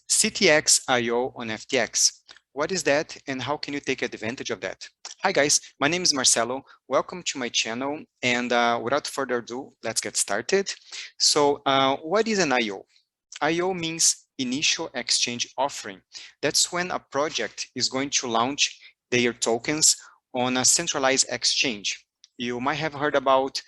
C2X IEO on FTX. What is that and how can you take advantage of that? Hi guys, my name is Marcelo. Welcome to my channel, and without further ado, let's get started. So what is an IEO? IEO means initial exchange offering. That's when a project is going to launch their tokens on a centralized exchange. You might have heard about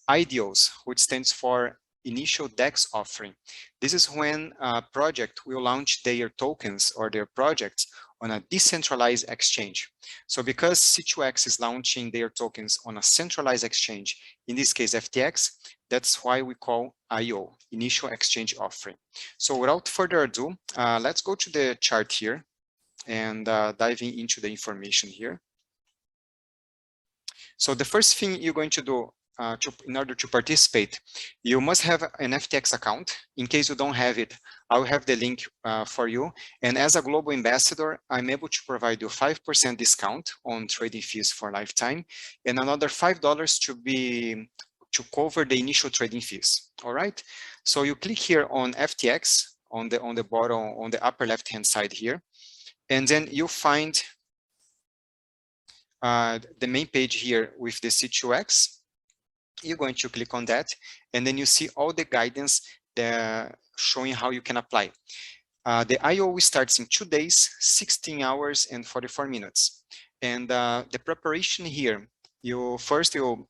IDOs, which stands for Initial DEX Offering. This is when a project will launch their tokens or their projects on a decentralized exchange. So because C2X is launching their tokens on a centralized exchange, in this case FTX, that's why we call IEO, Initial Exchange Offering. So without further ado, let's go to the chart here and diving into the information here. So the first thing you're going to do in order to participate, you must have an FTX account. In case you don't have it, I'll have the link for you. And as a global ambassador, I'm able to provide you 5% discount on trading fees for lifetime, and another $5 to cover the initial trading fees. All right. So you click here on FTX on the bottom, on the upper left-hand side here, and then you find the main page here with the C2X. You're going to click on that, and then you see all the guidance showing how you can apply. The IEO starts in 2 days, 16 hours, and 44 minutes. And the preparation here, you'll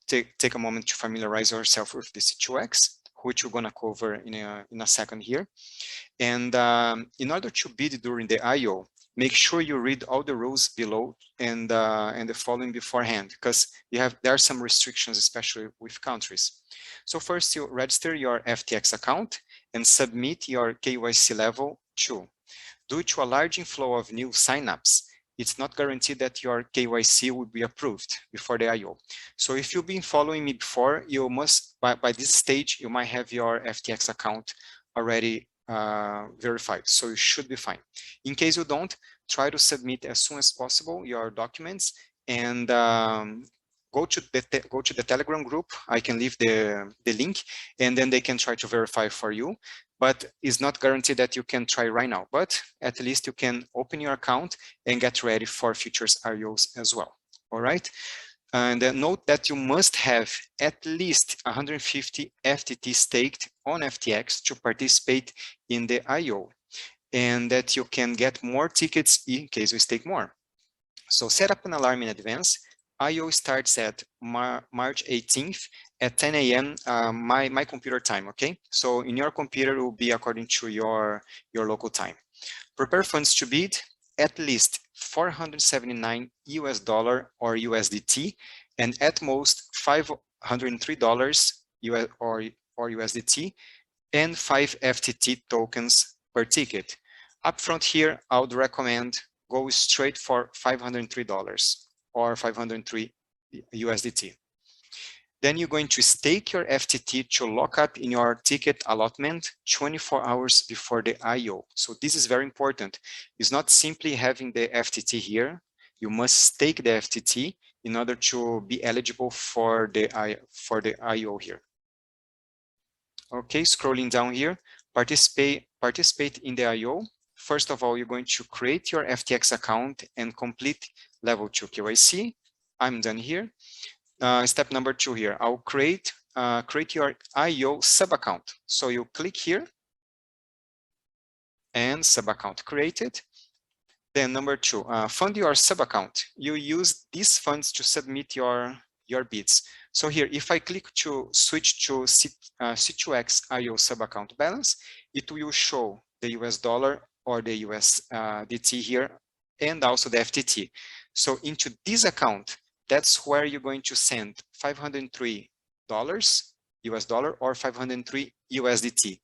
take a moment to familiarize yourself with the C2X, which we're going to cover in a second here. And in order to bid during the IEO, make sure you read all the rules below and the following beforehand, because there are some restrictions, especially with countries. So first, you register your FTX account and submit your KYC level 2. Due to a large inflow of new signups, it's not guaranteed that your KYC will be approved before the IEO. So if you've been following me before, you must, by this stage, you might have your FTX account already verified, so you should be fine. In case you don't, try to submit as soon as possible your documents and go to the Telegram group. I can leave the link, and then they can try to verify for you. But it's not guaranteed that you can try right now, but at least you can open your account and get ready for futures IEOs as well. All right. And note that you must have at least 150 FTT staked on FTX to participate in the IEO, and that you can get more tickets in case you stake more. So set up an alarm in advance. IEO starts at March 18th at 10 a.m. My computer time, okay? So in your computer, it will be according to your local time. Prepare funds to bid at least $479 or USDT, and at most $503 or USDT, and 5 FTT tokens per ticket. Upfront here, I would recommend go straight for $503 or 503 USDT. Then you're going to stake your FTT to lock up in your ticket allotment 24 hours before the IEO. So this is very important. It's not simply having the FTT here. You must stake the FTT in order to be eligible for the IEO here. Okay, scrolling down here, participate in the IEO. First of all, you're going to create your FTX account and complete level 2 KYC. I'm done here. Step number 2 here, I'll create your IEO sub-account. So you click here and sub-account created. Then number 2, fund your sub-account. You use these funds to submit your bids. So here, if I click to switch to C2X IEO sub-account balance, it will show the US dollar or the USDT here, and also the FTT. So into this account, that's where you're going to send $503 US dollar or 503 USDT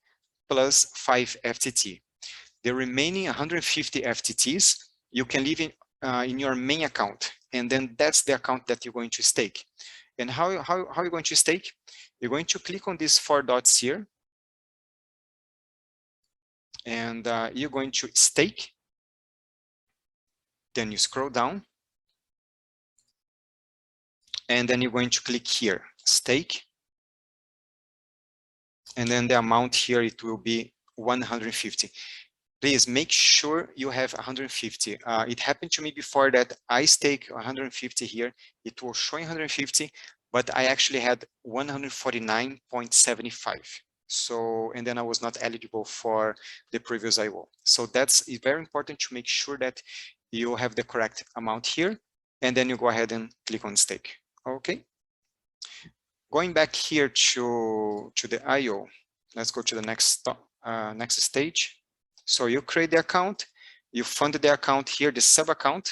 plus 5 FTT. The remaining 150 FTTs you can leave in your main account, and then that's the account that you're going to stake. And how are you going to stake? You're going to click on these 4 dots here, and you're going to stake. Then you scroll down, and then you're going to click here, stake. And then the amount here, it will be 150. please make sure you have 150. It happened to me before that I stake 150 here. It was showing 150, but I actually had 149.75. So, and then I was not eligible for the previous IEO. So that's very important to make sure that you have the correct amount here, and then you go ahead and click on stake. Okay. Going back here to the IEO, let's go to the next stage. So you create the account, you fund the account here, the sub account.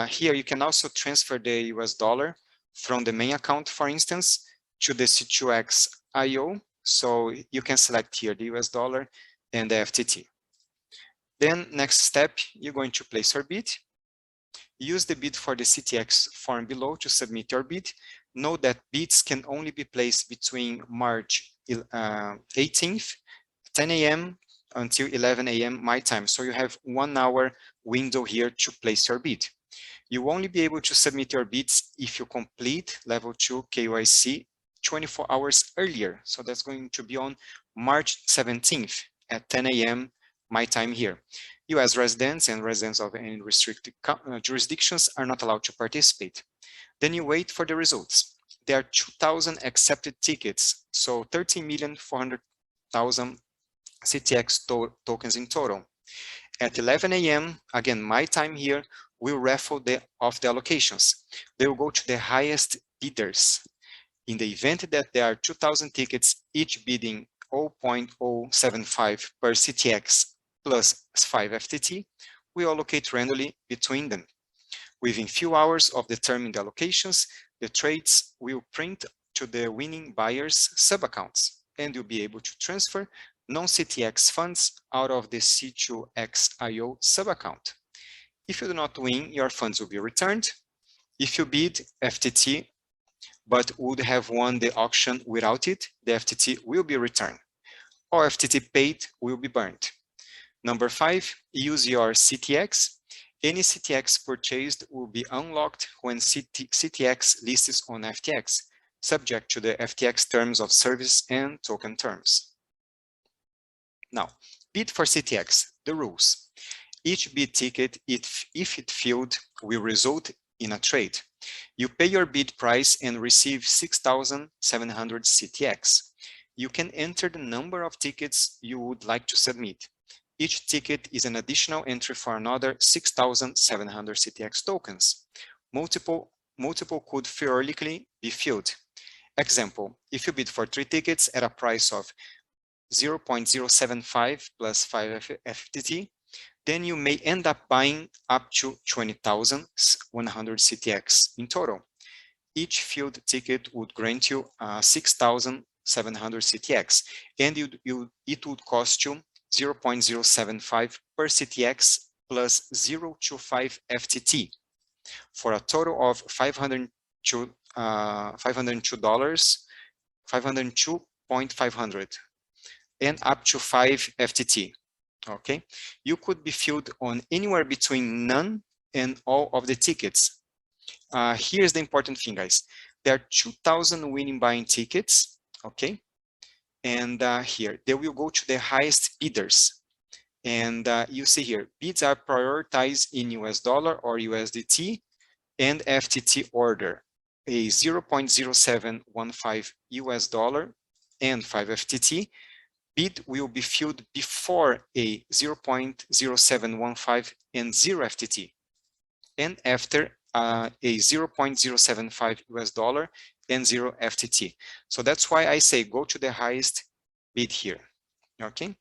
Here you can also transfer the US dollar from the main account, for instance, to the C2X IEO. So you can select here the US dollar and the FTT. Then next step, you're going to place your bid. Use the bid for the CTX form below to submit your bid. Note that bids can only be placed between March 18th, 10 a.m. until 11 a.m. my time. So you have 1 hour window here to place your bid. You will only be able to submit your bids if you complete level 2 KYC 24 hours earlier. So that's going to be on March 17th at 10 a.m. my time here. US residents and residents of any restricted jurisdictions are not allowed to participate. Then you wait for the results. There are 2,000 accepted tickets, so 13,400,000 CTX tokens in total. At 11 a.m., again, my time here, we'll raffle off the allocations. They will go to the highest bidders. In the event that there are 2,000 tickets, each bidding 0.075 per CTX plus 5 FTT, we allocate randomly between them. Within few hours of determining the allocations, the trades will print to the winning buyer's sub-accounts, and you'll be able to transfer non-CTX funds out of the C2X IEO sub-account. If you do not win, your funds will be returned. If you bid FTT, but would have won the auction without it, the FTT will be returned, or FTT paid will be burned. Number 5, use your CTX. Any CTX purchased will be unlocked when CTX lists on FTX, subject to the FTX terms of service and token terms. Now, bid for CTX, the rules. Each bid ticket, if it filled, will result in a trade. You pay your bid price and receive 6,700 CTX. You can enter the number of tickets you would like to submit. Each ticket is an additional entry for another 6,700 CTX tokens. Multiple could theoretically be filled. Example, if you bid for 3 tickets at a price of 0.075 plus 5 FTT, then you may end up buying up to 20,100 CTX in total. Each filled ticket would grant you 6,700 CTX, and it would cost you 0.075 per CTX plus 0.25 FTT for a total of $502.500 and up to 5 FTT. Okay, you could be filled on anywhere between none and all of the tickets. Here's the important thing, guys. There are 2,000 winning buying tickets. Okay. And here, they will go to the highest bidders. And you see here, bids are prioritized in US dollar or USDT and FTT order. A 0.0715 US dollar and 5 FTT bid will be filled before a 0.0715 and 0 FTT, and after a 0.075 US dollar and 0 FTT. So that's why I say go to the highest bid here. Okay.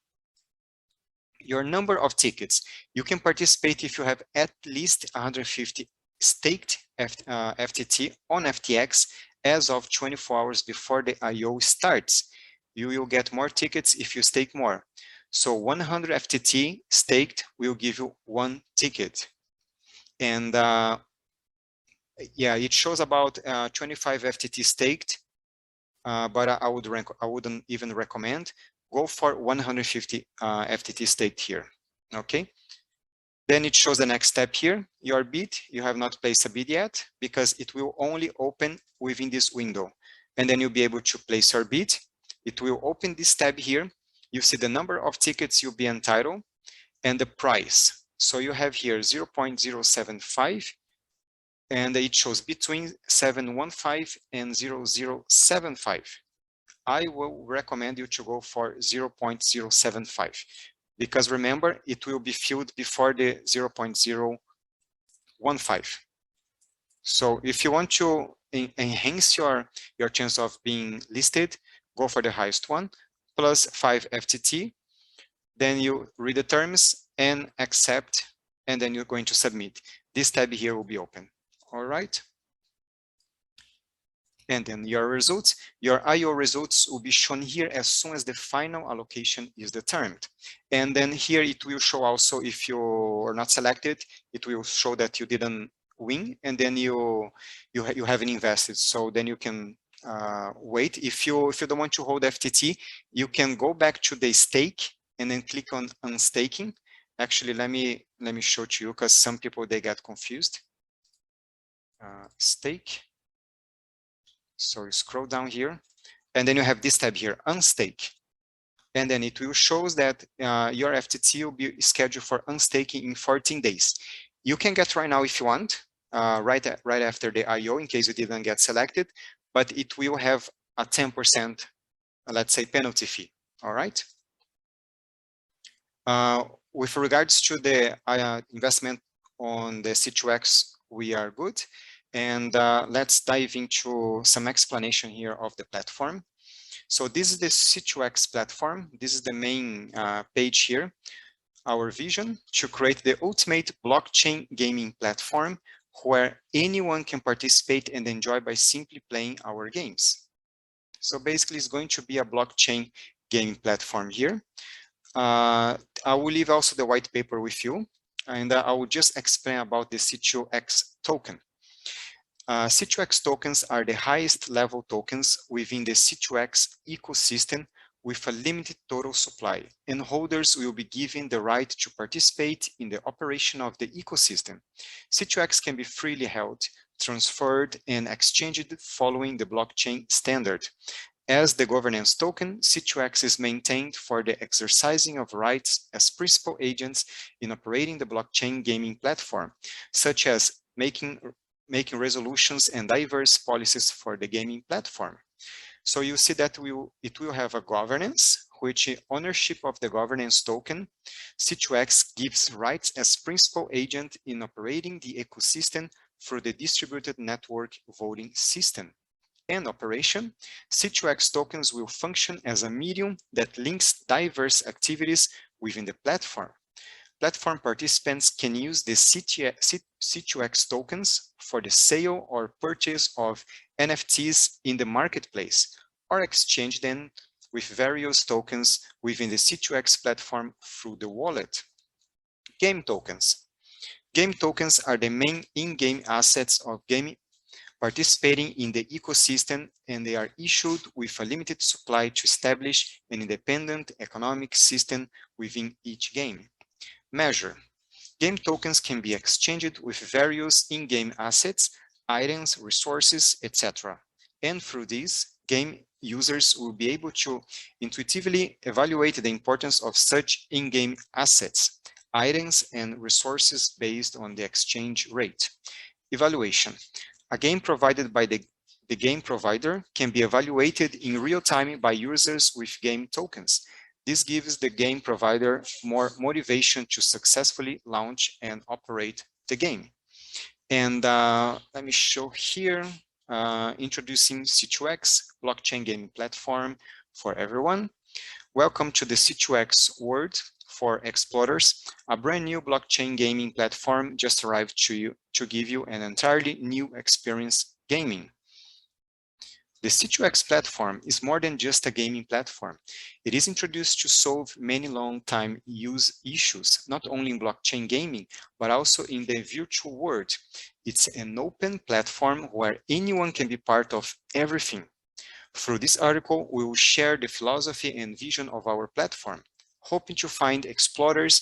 Your number of tickets. You can participate if you have at least 150 staked FTT on FTX as of 24 hours before the IEO starts. You will get more tickets if you stake more. So 100 FTT staked will give you 1 ticket. And yeah, it shows about 25 FTT staked, but I wouldn't even recommend. Go for 150 FTT staked here. Okay. Then it shows the next step here. Your bid, you have not placed a bid yet because it will only open within this window. And then you'll be able to place your bid. It will open this tab here. You see the number of tickets you'll be entitled. and the price. So you have here 0.075, and it shows between 715 and 0075. I will recommend you to go for 0.075, because remember, it will be filled before the 0.015. So if you want to enhance your chance of being listed, go for the highest one, plus 5 FTT. Then you read the terms and accept, and then you're going to submit. This tab here will be open. All right. And then your results, your IEO results will be shown here as soon as the final allocation is determined. And then here it will show also, if you are not selected, it will show that you didn't win, and then you haven't invested. So then you can wait. If you don't want to hold FTT, you can go back to the stake and then click on unstaking. Actually, let me show to you, because some people, they get confused. Stake. So you scroll down here, and then you have this tab here, unstake. And then it will show that your FTT will be scheduled for unstaking in 14 days. You can get right now if you want, right after the IEO, in case you didn't get selected, but it will have a 10%, let's say, penalty fee. All right. With regards to the investment on the C2X, we are good. And let's dive into some explanation here of the platform. So this is the C2X platform. This is the main page here. Our vision: to create the ultimate blockchain gaming platform where anyone can participate and enjoy by simply playing our games. So basically, it's going to be a blockchain gaming platform here. I will leave also the white paper with you, and I will just explain about the C2X token. C2X tokens are the highest level tokens within the C2X ecosystem with a limited total supply, and holders will be given the right to participate in the operation of the ecosystem. C2X can be freely held, transferred, and exchanged following the blockchain standard. As the governance token, C2X is maintained for the exercising of rights as principal agents in operating the blockchain gaming platform, such as making resolutions and diverse policies for the gaming platform. So you see that it will have a governance, which ownership of the governance token. C2X gives rights as principal agent in operating the ecosystem through the distributed network voting system. And operation, C2X tokens will function as a medium that links diverse activities within the platform. Platform participants can use the C2X tokens for the sale or purchase of NFTs in the marketplace, or exchange them with various tokens within the C2X platform through the wallet. Game tokens. Game tokens are the main in-game assets of gaming participating in the ecosystem, and they are issued with a limited supply to establish an independent economic system within each game. Measure. Game tokens can be exchanged with various in-game assets, items, resources, etc. And through these, game users will be able to intuitively evaluate the importance of such in-game assets, items, and resources based on the exchange rate. Evaluation. A game provided by the game provider can be evaluated in real time by users with game tokens. This gives the game provider more motivation to successfully launch and operate the game. And let me show here, introducing C2X, blockchain gaming platform for everyone. Welcome to the C2X world for explorers. A brand new blockchain gaming platform just arrived to you to give you an entirely new experience gaming. The C2X platform is more than just a gaming platform. It is introduced to solve many long-time use issues, not only in blockchain gaming, but also in the virtual world. It's an open platform where anyone can be part of everything. Through this article, we will share the philosophy and vision of our platform, hoping to find explorers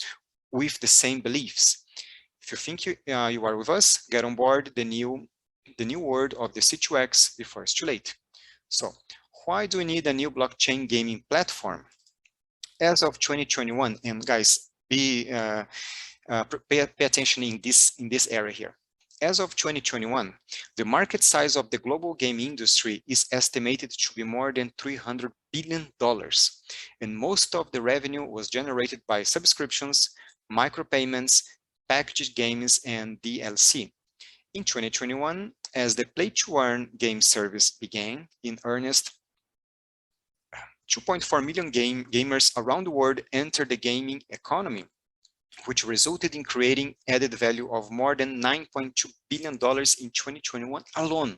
with the same beliefs. If you think you are with us, get on board the new world of the C2X before it's too late. So, why do we need a new blockchain gaming platform? As of 2021, and guys, pay attention in this area here. As of 2021, the market size of the global game industry is estimated to be more than $300 billion, and most of the revenue was generated by subscriptions, micropayments, packaged games, and DLC. In 2021, as the play-to-earn game service began in earnest, 2.4 million gamers around the world entered the gaming economy, which resulted in creating added value of more than $9.2 billion in 2021 alone.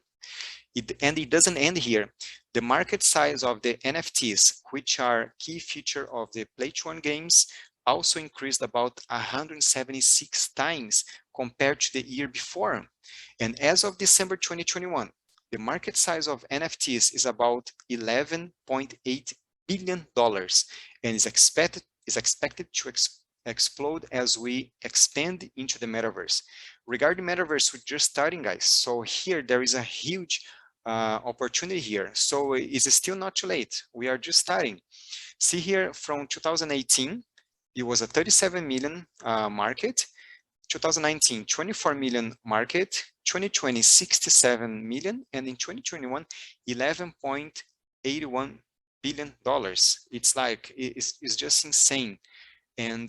And it doesn't end here. The market size of the NFTs, which are key feature of the play-to-earn games, also increased about 176 times compared to the year before. And as of December 2021, the market size of NFTs is about $11.8 billion and is expected to explode as we expand into the metaverse. Regarding metaverse, we're just starting, guys. So here there is a huge opportunity here. So it's still not too late. We are just starting. See here from 2018, it was a 37 million market. 2019, 24 million market. 2020, 67 million. And in 2021, $11.81 billion. It's like, it's just insane. And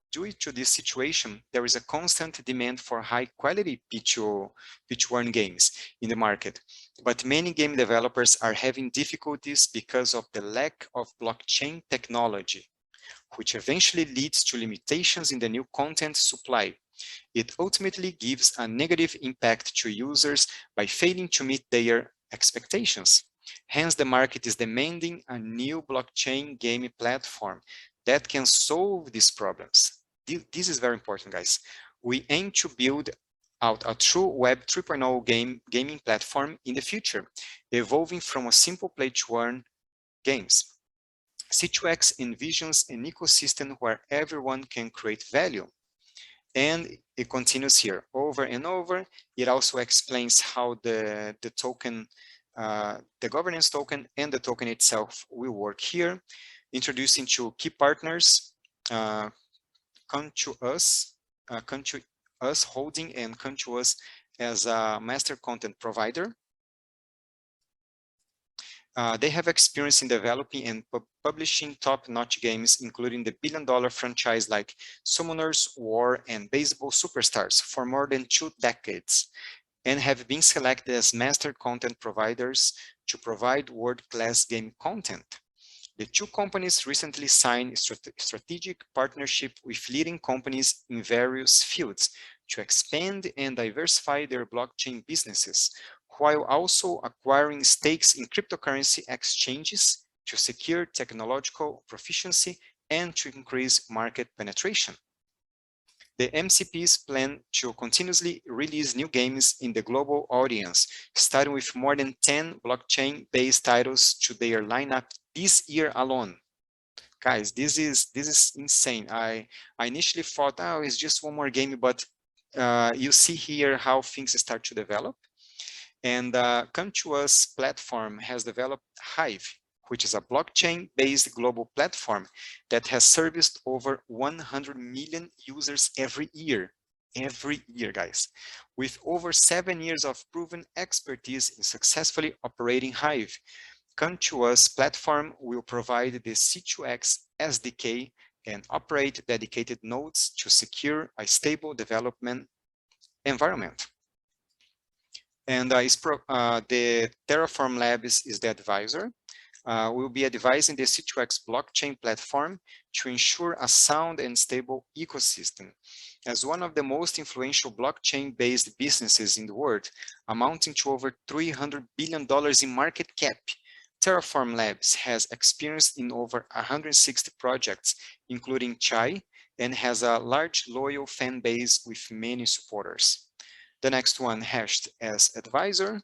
due to this situation, there is a constant demand for high quality P2Earn games in the market. But many game developers are having difficulties because of the lack of blockchain technology, which eventually leads to limitations in the new content supply. It ultimately gives a negative impact to users by failing to meet their expectations. Hence, the market is demanding a new blockchain gaming platform that can solve these problems. This is very important, guys. We aim to build out a true Web 3.0 gaming platform in the future, evolving from a simple play-to-earn games. C2X envisions an ecosystem where everyone can create value. And it continues here over and over. It also explains how the token, the governance token and the token itself will work here. Introducing to key partners, come to us holding and come to us as a master content provider. They have experience in developing and publishing top-notch games, including the billion-dollar franchise like Summoners, War, and Baseball Superstars for more than 2 decades, and have been selected as master content providers to provide world-class game content. The two companies recently signed strategic partnership with leading companies in various fields to expand and diversify their blockchain businesses, while also acquiring stakes in cryptocurrency exchanges to secure technological proficiency and to increase market penetration. The MCPs plan to continuously release new games in the global audience, starting with more than 10 blockchain-based titles to their lineup this year alone. Guys, this is insane. I initially thought, oh, it's just one more game, but you see here how things start to develop. And Come to Us platform has developed Hive, which is a blockchain-based global platform that has serviced over 100 million users every year, guys, with over 7 years of proven expertise in successfully operating Hive. Come to Us platform will provide the C2X SDK and operate dedicated nodes to secure a stable development environment. And the Terraform Labs is the advisor. We'll be advising the C2X blockchain platform to ensure a sound and stable ecosystem. As one of the most influential blockchain-based businesses in the world, amounting to over $300 billion in market cap, Terraform Labs has experience in over 160 projects, including Chai, and has a large loyal fan base with many supporters. The next one, Hashed as advisor.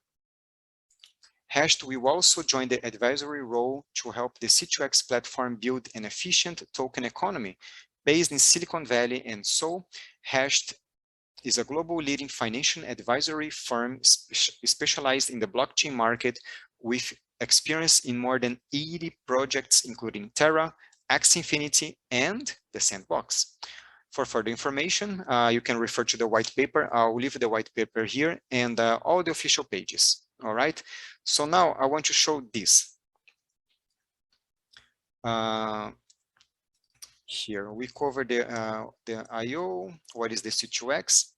Hashed will also join the advisory role to help the C2X platform build an efficient token economy based in Silicon Valley, and so Hashed is a global leading financial advisory firm specialized in the blockchain market with experience in more than 80 projects, including Terra, Axie Infinity, and the Sandbox. For further information, you can refer to the white paper. I'll leave the white paper here and all the official pages. All right. So now I want to show this. Here we cover the IEO. What is the C2X?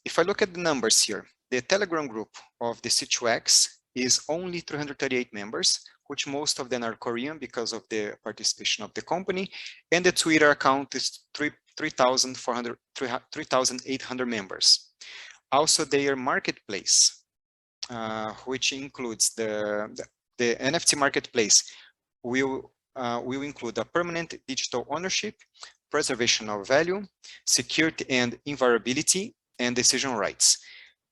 If I look at the numbers here, the Telegram group of the C2X is only 338 members, which most of them are Korean because of the participation of the company, and the Twitter account is 3,800 members. Also, their marketplace, which includes the NFT marketplace, will include a permanent digital ownership, preservation of value, security and inviolability, and decision rights.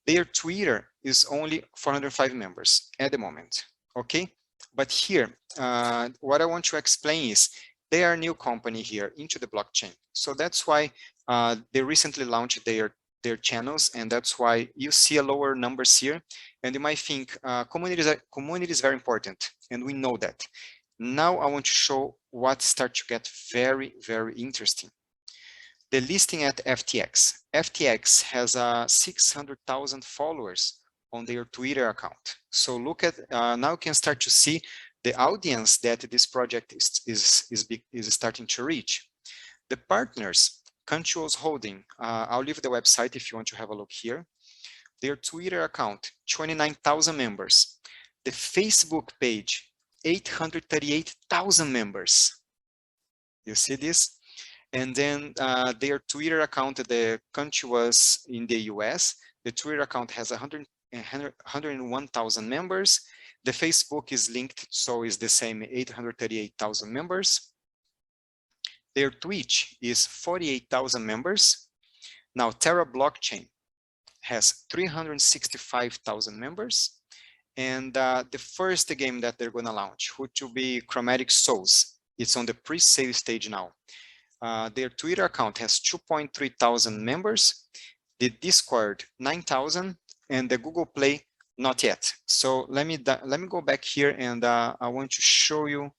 Their Twitter is only 405 members at the moment, okay? But here, what I want to explain is they are a new company here into the blockchain. So that's why they recently launched their channels, and that's why you see a lower numbers here. And you might think community is very important, and we know that. Now I want to show what starts to get very, very interesting. The listing at FTX. FTX has 600,000 followers on their Twitter account. So look at, now you can start to see the audience that this project is starting to reach. The partners, Controls Holding, I'll leave the website if you want to have a look here. Their Twitter account, 29,000 members. The Facebook page, 838,000 members. You see this? And then their Twitter account, the country was in the US. The Twitter account has 101,000 members. The Facebook is linked, so is the same 838,000 members. Their Twitch is 48,000 members. Now Terra Blockchain has 365,000 members. And the first game that they're going to launch, which will be Chromatic Souls, it's on the pre-sale stage now. Their Twitter account has 2.3 thousand members, the Discord 9,000, and the Google Play not yet. So let me go back here, and I want to show you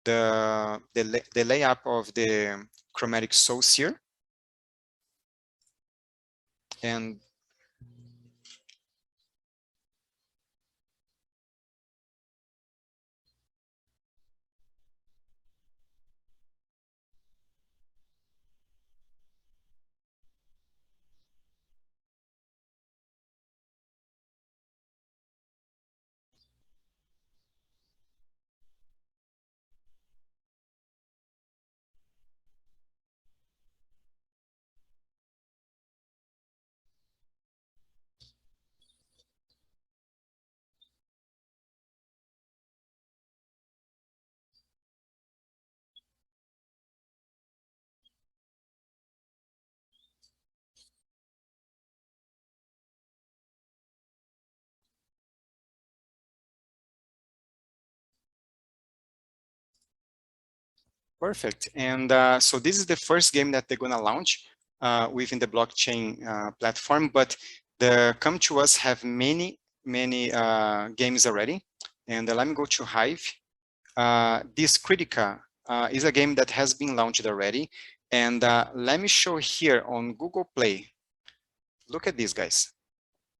the layout of the Chromatic Souls here. And perfect. And so this is the first game that they're going to launch within the blockchain platform, but the Come To Us have many games already. And let me go to Hive. This Critica is a game that has been launched already. And let me show here on Google Play. Look at this, guys.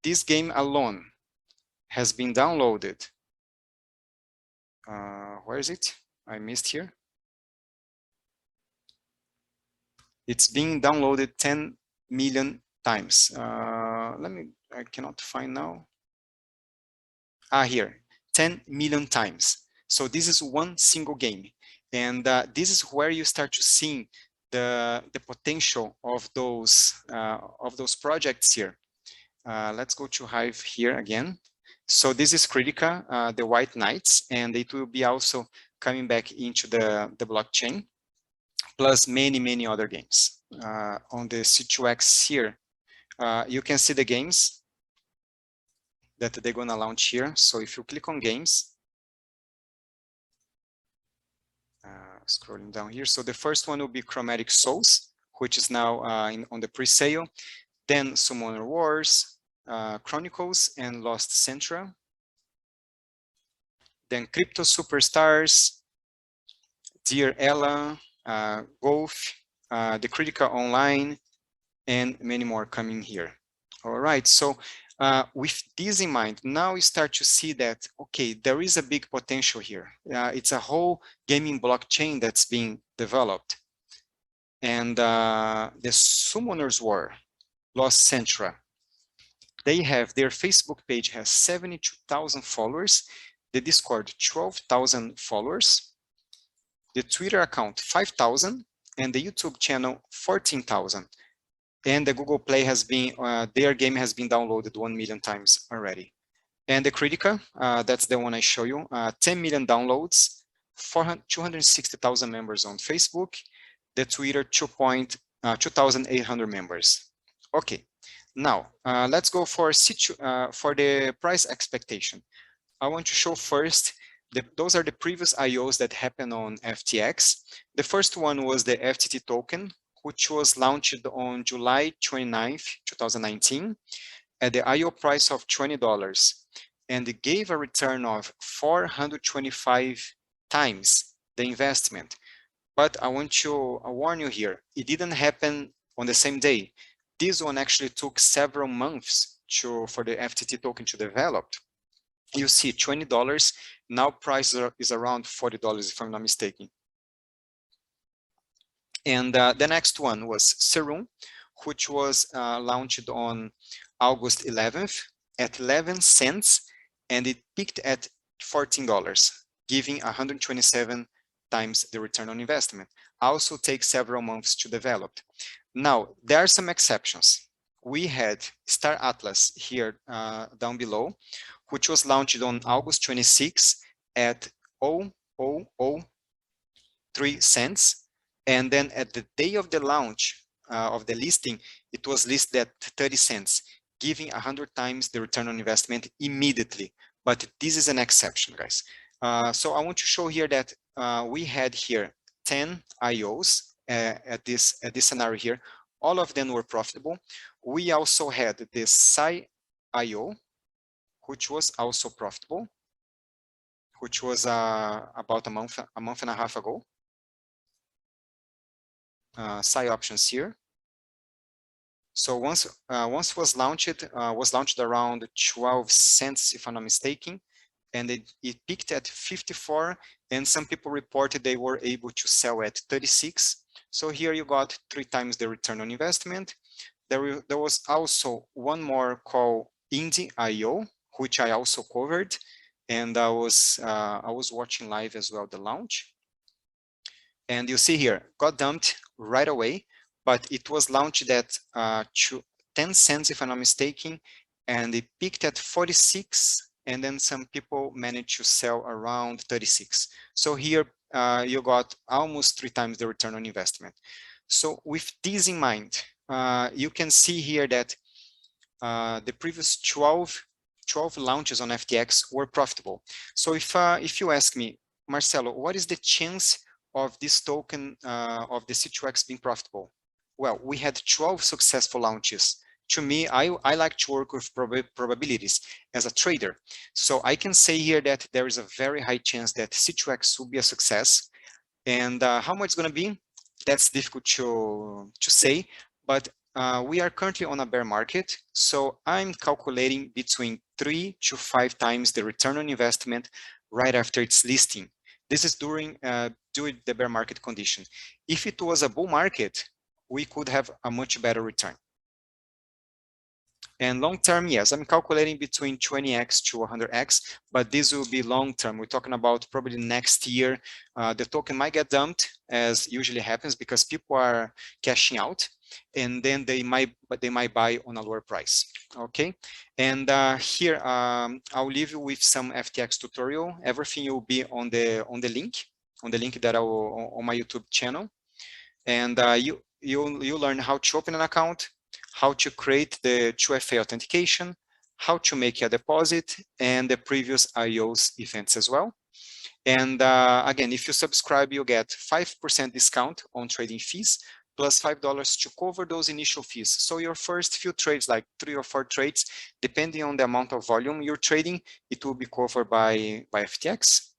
This game alone has been downloaded. Where is it? I missed here. It's being downloaded 10 million times. I cannot find now. Here, 10 million times. So this is one single game. And this is where you start to see the potential of those projects here. Let's go to Hive here again. So this is Critica, the White Knights, and it will be also coming back into the blockchain, plus many other games. On the C2X here, you can see the games that they're going to launch here. So if you click on games, scrolling down here, so the first one will be Chromatic Souls, which is now on the pre-sale. Then Summoner Wars, Chronicles, and Lost Central. Then Crypto Superstars, Dear Ella, Golf, the Critical Online, and many more coming here. All right, so with this in mind, now you start to see that, okay, there is a big potential here. It's a whole gaming blockchain that's being developed. And the Summoners War, Lost Centra, they have, their Facebook page has 72,000 followers, the Discord 12,000 followers, the Twitter account 5,000, and the YouTube channel 14,000. And the Google Play has been, their game has been downloaded 1 million times already. And the Critica, that's the one I show you, 10 million downloads, 260,000 members on Facebook, the Twitter 2,800 members. Okay, now let's go for the price expectation. I want to show first, those are the previous IOs that happened on FTX. The first one was the FTT token, which was launched on July 29th, 2019, at the IO price of $20, and it gave a return of 425 times the investment. But I want to warn you here, it didn't happen on the same day. This one actually took several months for the FTT token to develop. You see $20, now price is around $40 if I'm not mistaken. And the next one was Serum, which was launched on August 11th at 11 cents, and it peaked at $14, giving 127 times the return on investment. Also takes several months to develop. Now, there are some exceptions. We had Star Atlas here down below, which was launched on August 26 at 0.003 cents. And then at the day of the launch of the listing, it was listed at 30 cents, giving 100 times the return on investment immediately. But this is an exception, guys. So I want to show here that we had here 10 IOs at this scenario here. All of them were profitable. We also had the Psi IO, which was also profitable, which was about a month and a half ago. Psi options here. So once was launched around 12 cents, if I'm not mistaken, and it peaked at 54, and some people reported they were able to sell at 36. So here you got 3 times the return on investment. There was also one more called Indie IO, which I also covered, and I was watching live as well the launch. And you see here, got dumped right away, but it was launched at 10 cents, if I'm not mistaken, and it peaked at 46, and then some people managed to sell around 36. So here you got almost 3 times the return on investment. So with this in mind, you can see here that the previous 12 launches on FTX were profitable. So if you ask me, Marcelo, what is the chance of this token of the C2X being profitable? Well, we had 12 successful launches. To me, I like to work with probabilities as a trader. So I can say here that there is a very high chance that C2X will be a success. And how much it's going to be, that's difficult to say. But we are currently on a bear market. So I'm calculating between 3 to 5 times the return on investment right after its listing. This is during the bear market condition. If it was a bull market, we could have a much better return. And long term, yes, I'm calculating between 20x to 100x, but this will be long term. We're talking about probably next year. The token might get dumped, as usually happens, because people are cashing out, and then they might buy on a lower price. Okay, and here I'll leave you with some FTX tutorial. Everything will be on the link that I will on my YouTube channel, and you'll learn how to open an account, how to create the 2FA authentication, how to make a deposit, and the previous IO's events as well. And again, if you subscribe, you get 5% discount on trading fees, plus $5 to cover those initial fees. So your first few trades, like 3 or 4 trades, depending on the amount of volume you're trading, it will be covered by FTX.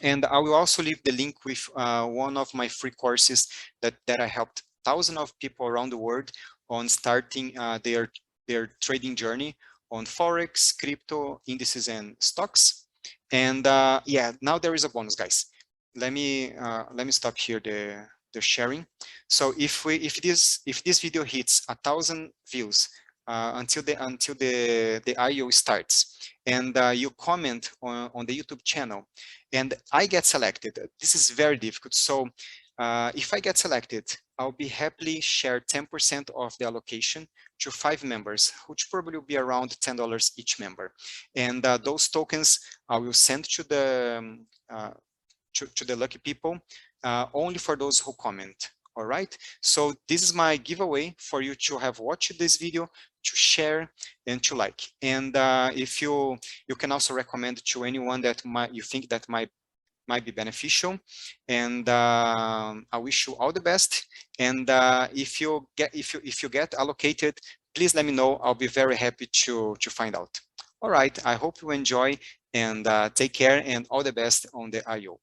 And I will also leave the link with one of my free courses that I helped thousands of people around the world on starting their trading journey on Forex, crypto, indices, and stocks. And yeah, now there is a bonus, guys. Let me stop here the sharing. So if this video hits 1,000 views until the IEO starts, and you comment on the YouTube channel, and I get selected, this is very difficult. So if I get selected, I'll be happily share 10% of the allocation to 5 members, which probably will be around $10 each member. And those tokens I will send to the lucky people, only for those who comment. All right. So this is my giveaway for you to have watched this video, to share and to like. And if you can also recommend to anyone that you think that might be beneficial. And I wish you all the best. And if you get allocated, please let me know. I'll be very happy to find out. All right. I hope you enjoy, and take care, and all the best on the IO.